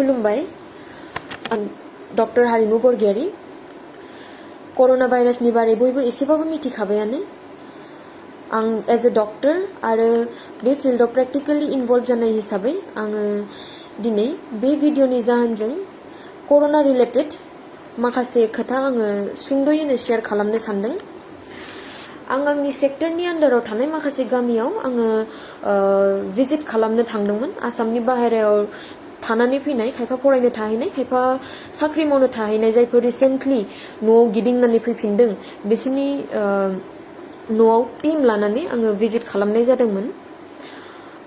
खुलुमबाय आं डक्टर हारिमु बरगयारी कर'ना भाइरासनि बारै बयबो एसेबाबो मिथिखाबायानो आं एज ए डक्टर आरो बे फिल्डआव प्रेक्टिकली इनभल्व जानाय हिसाबै आङो दिनै बे भिडिअनि जाहोनजों कर'ना रिलेटेड माखासे खोथा आङो सुंद'यैनो शेयार खालामनो सानदों आं आंनि सेक्टरनि आन्डाराव थानाय माखासे गामियाव आङो भिजिट खालामनो थांदोंमोन आसामनि बाहेरायाव थानानै फैनाय खायफा फरायनो थाहैनाय खायफा साख्रि मावनो थाहैनाय जायफोर रिसेन्टलि न'आव गिदिंनानै फैफिनदों बिसोरनि न'आव टीम लानानै आङो भिजिट खालामनाय जादोंमोन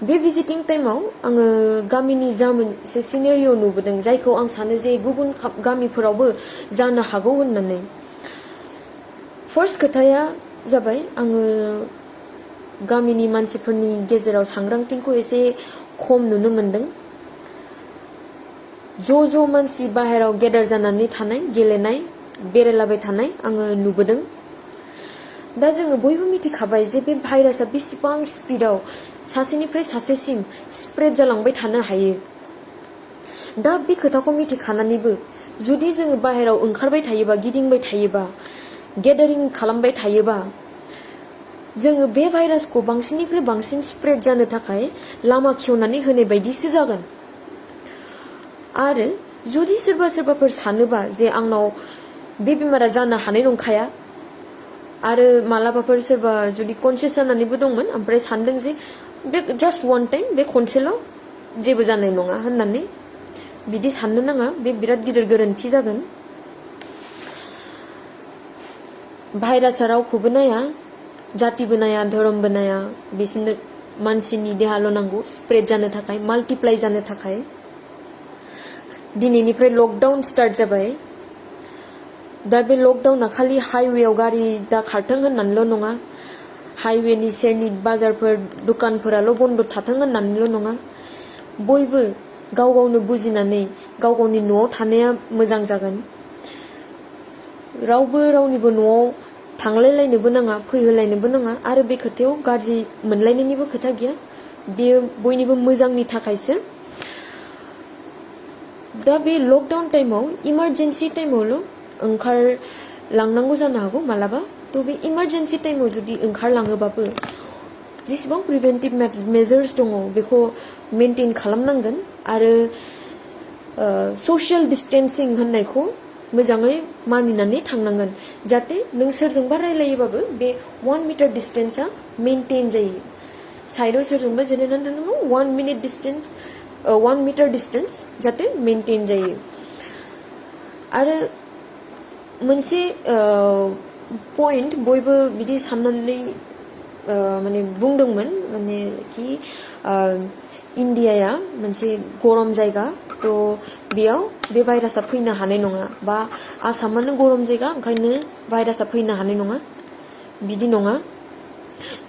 बे भिजिटिं टाइमाव आङो गामिनि जा मोनसे सिनेरिय' नुबोदों जायखौ आं सानो जे गुबुन गामिफोरावबो जानो हागौ होननानै फार्स्ट खोथाया जाबाय आङो गामिनि मानसिफोरनि गेजेराव सांग्रांथिखौ एसे खम नुनो मोनदों ज' मानसि बाहेराव गेदार जानानै थानाय गेलेनाय बेरायलाबाय थानाय आङो नुबोदों दा जोङो बयबो मिथिखाबाय जे बे भाइरासआ बेसेबां स्पिडआव सासेनिफ्राय सासेसिम स्प्रेड जालांबाय थानो हायो दा बे खोथाखौ मिथिखानानैबो जुदि जोङो बाहेराव ओंखारबाय थायोबा गिदिंबाय थायोबा गेदारिं खालामबाय थायोबा जोङो बे भाइरासखौ बांसिननिफ्राय बांसिन स्प्रेड जानो थाखाय लामा खेवनानै होनाय बायदिसो जागोन आरो जुदि सोरबाफोर सानोबा जे आंनाव बे बेमारा जानो हानाय नंखाया आरो मालाबाफोर सोरबा जुदि कनसियास जानानैबो दंमोन ओमफ्राय सानदों जे बे जास्ट वान टाइम बे खनसेल' जेबो जानाय नङा होननानै बिदि साननो नाङा बे बिराद गिदिर गोरोन्थि जागोन भाइरासआ रावखौबो नाया जातिबो नाया धोरोमबो नाया बिसोरनो मानसिनि देहाल' नांगौ स्प्रेड जानो थाखाय माल्टिप्लाइ जानो थाखाय दिनैनिफ्राय लकडाउन स्टार्ट जाबाय दा बे लकडाउना खालि हाइवेआव गारि दा खारथों होननानैल' नङा हाइवेनि सेरनि बाजारफोर दुकानफोराल' बन्द थाथों होननानैल' नङा बयबो गाव गावनो बुजिनानै गाव गावनि न'आव थानाया मोजां जागोन रावबो रावनिबो न'आव थांलायलायनोबो नाङा फैहोलायनोबो नाङा आरो बे खोथायाव गाज्रि मोनलायनायनिबो खोथा गैया बेयो बयनिबो मोजांनि थाखायसो दा बे लकडाउन टाइमाव इमारजेन्सि टाइमावल' ओंखारलांनांगौ जानो हागौ मालाबा थ' बे इमारजेन्सि टाइमाव जुदि ओंखारलाङोबाबो जेसेबां प्रिभेन्टिभ मेजार्स दङ बेखौ मेनटेन खालामनांगोन आरो ससियेल डिस्टेन्सिं होननायखौ मोजाङै मानिनानै थांनांगोन जाहाथे नों सोरजोंबा रायलायोबाबो बे 1 मिटार डिस्टेन्सआ मेनटेन जायो साइडआव सोरजोंबा जिरायनानै थानांगौ 1 मिटार डिस्टेन्स जाहाथे मेनटेन जायो आरो मोनसे पइन्ट बयबो बिदि साननानै माने बुंदोंमोन माने कि इन्डियाया मोनसे गरम जायगा थ' बेयाव बे भाइरासआ फैनो हानाय नङा बा आसामानो गरम जायगा ओंखायनो भाइरासआ फैनो हानाय नङा बिदि नङा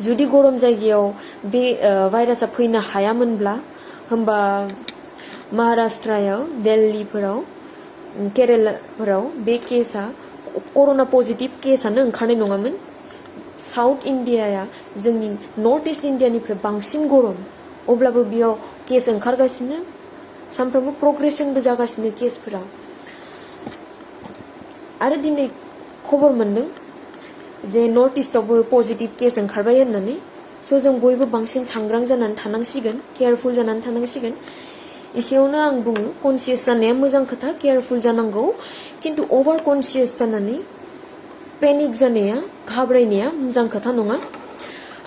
जुदि गरम जायगायाव बे भाइरासआ फैनो हायामोनब्ला होमबा महाराष्ट्रआव दिल्लीफोराव केरेलाफोराव बे केसआ कर'ना पजिटिभ केसआनो ओंखारनाय नङामोन साउथ इन्डियाया जोंनि नर्थ इस्ट इन्डियानिफ्राय बांसिन गरम अब्लाबो बेयाव केस ओंखारगासिनो सानफ्रोमबो प्रग्रेसनबो जागासिनो केसफोरा आरो दिनै खबर मोनदों जे नर्थ इस्टआवबो पजिटिभ केस ओंखारबाय होननानै स' जों बयबो बांसिन सांग्रां जानानै थानांसिगोन केयारफुल जानानै थानांसिगोन एसेयावनो आं बुङो कनसियास जानाया मोजां खोथा केयारफुल जानांगौ खिन्थु अभार कनसियास जानानै पेनिक जानाया घाबरायनाया मोजां खोथा नङा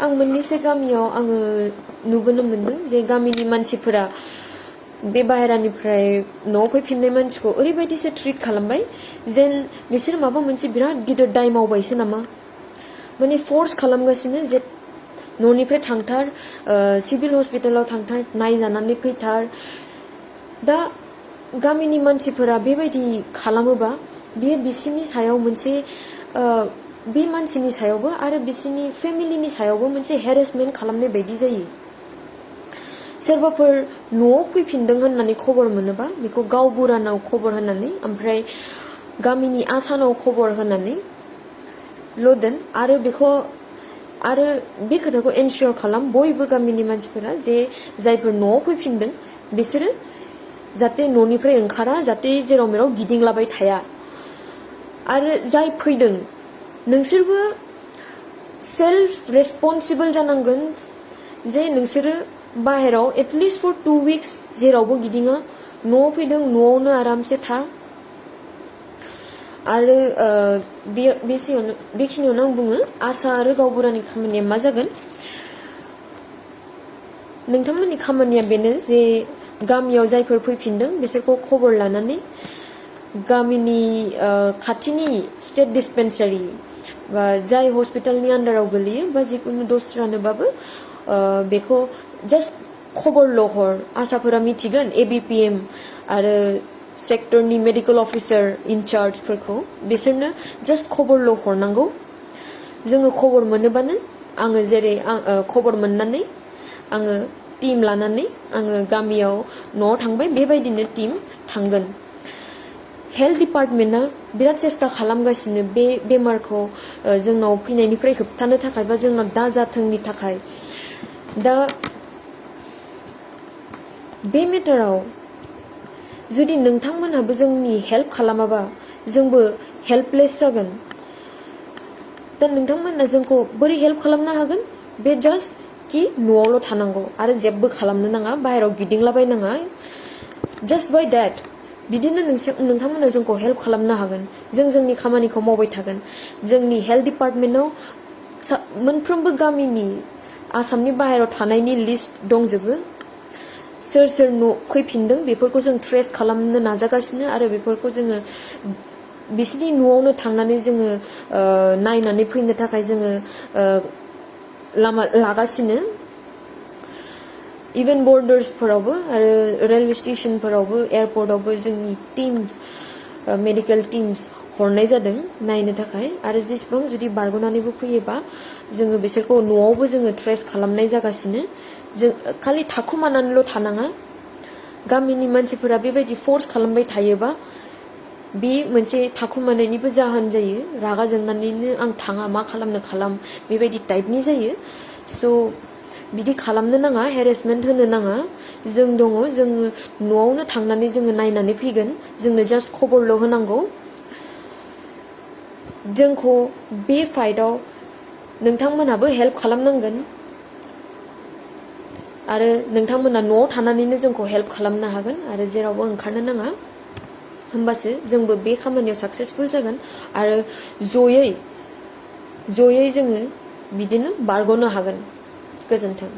आं मोननैसो गामियाव आङो नुबोनो मोनदों जे गामिनि मानसिफोरा बे बाहेरानिफ्राय न'आव फैफिननाय मानसिखौ ओरैबायदिसो ट्रिट खालामबाय जेन बिसोर माबा मोनसे बिराद गिदिर दाय मावबायसो नामा माने फर्स खालामगासिनो जे न'निफ्राय थांथार सिभिल हस्पिटालाव थांथार नायजानानै फैथार दा गामिनि मानसिफोरा बेबायदि खालामोबा बेयो बिसिनि सायाव मोनसे बे मानसिनि सायावबो आरो बिसिनि फेमिलिनि सायावबो मोनसे हेरेसमेन्ट खालामनाय बायदि जायो सोरबाफोर न'आव फैफिनदों होननानै खबर मोनोबा बेखौ गावबुरानाव खबर होनानै ओमफ्राय गामिनि आसानाव खबर होनानै ल'दोन आरो बेखौ आरो बे खोथाखौ एनश्योर खालाम बयबो गामिनि मानसिफोरा जे जायफोर न'आव फैफिनदों बिसोरो जाहाथे न'निफ्राय ओंखारा जाहाथे जेराव मेराव गिदिंलाबाय थाया आरो जाय फैदों नोंसोरबो सेल्फ रेसपन्सिबल जानांगोन जे नोंसोरो बाहेराव एटलिस्ट फर 2 weeks जेरावबो गिदिङा न'आव फैदों न'आवनो आरामसे था आरो बेखिनियावनो आं बुङो आशा आरो गावबुरानि खामानिया मा जागोन नोंथांमोननि खामानिया बेनो जे गामियाव जायफोर फैफिनदों बिसोरखौ खबर लानानै गामिनि खाथिनि स्टेट डिस्पेन्सारि बा जाय हस्पिटालनि आन्डाराव गोलैयो बा जिखुनु दस्रानोबाबो बेखौ जास्ट खबरल' हर आसाफोरा मिथिगोन ABPM आरो सेक्टरनि मेडिकेल अफिसार इनचार्जफोरखौ बिसोरनो जास्ट खबरल' हरनांगौ जोङो खबर मोनोबानो आङो जेरै खबर मोननानै आङो टीम लानानै आङो गामियाव न'आव थांबाय बेबायदिनो टीम थांगोन हेल्थ डिपार्टमेन्टआ बिराद सेस्था खालामगासिनो बे बेमारखौ जोंनाव फैनायनिफ्राय होबथानो थाखाय बा जोंनाव दाजाथोंनि थाखाय दा बे मेटाराव जुदि नोंथांमोनहाबो जोंनि हेल्प खालामाबा जोंबो हेल्पलेस जागोन दा नोंथांमोना जोंखौ बोरै हेल्प खालामनो हागोन बे जास्ट कि न'आवल' थानांगौ आरो जेबो खालामनो नाङा बाहेराव गिदिंलाबायनाङा जास्ट बाय डेट बिदिनो नोंथांमोना जोंखौ हेल्प खालामनो हागोन जों जोंनि खामानिखौ मावबाय थागोन जोंनि हेल्थ डिपार्टमेन्टआव मोनफ्रोमबो गामिनि आसामनि बाहेराव थानायनि लिस्ट दंजोबो सोर सोर न' फैफिनदों बेफोरखौ जों ट्रेस खालामनो नाजागासिनो आरो बेफोरखौ जोङो बिसिनि न'आवनो थांनानै जोङो नायनानै फैनो थाखाय जोङो लामा लागासिनो इभेन बर्डार्सफोरावबो आरो रेलवे स्टेशनफोरावबो एयारपर्टआवबो जोंनि टीम्स मेडिकेल टीम्स हरनाय जादों नायनो थाखाय आरो जेसेबां जुदि बारग'नानैबो फैयोबा जोङो बिसोरखौ न'आवबो जोङो ट्रेस खालामनाय जागासिनो जों खालि थाखुमानानैल' थानाङा गामिनि मानसिफोरा बेबायदि फर्स खालामबाय थायोबा बे मोनसे थाखुमानायनिबो जाहोन जायो रागा जोंनानैनो आं थाङा मा खालामनो खालाम बेबायदि टाइपनि जायो स' बिदि खालामनो नाङा हेरेसमेन्ट होनो नाङा जों दङ जोङो न'आवनो थांनानै जोङो नायनानै फैगोन जोंनो जास्ट खबरल' होनांगौ जोंखौ बे फाइटआव नोंथांमोनहाबो हेल्प खालामनांगोन आरो नोंथांमोना न'आव थानानैनो जोंखौ हेल्प खालामनो हागोन आरो जेरावबो ओंखारनो नाङा होमबासो जोंबो बे खामानियाव साक्सेसफुल जागोन आरो जयै जोङो बिदिनो बारग'नो हागोन गोजोन्थों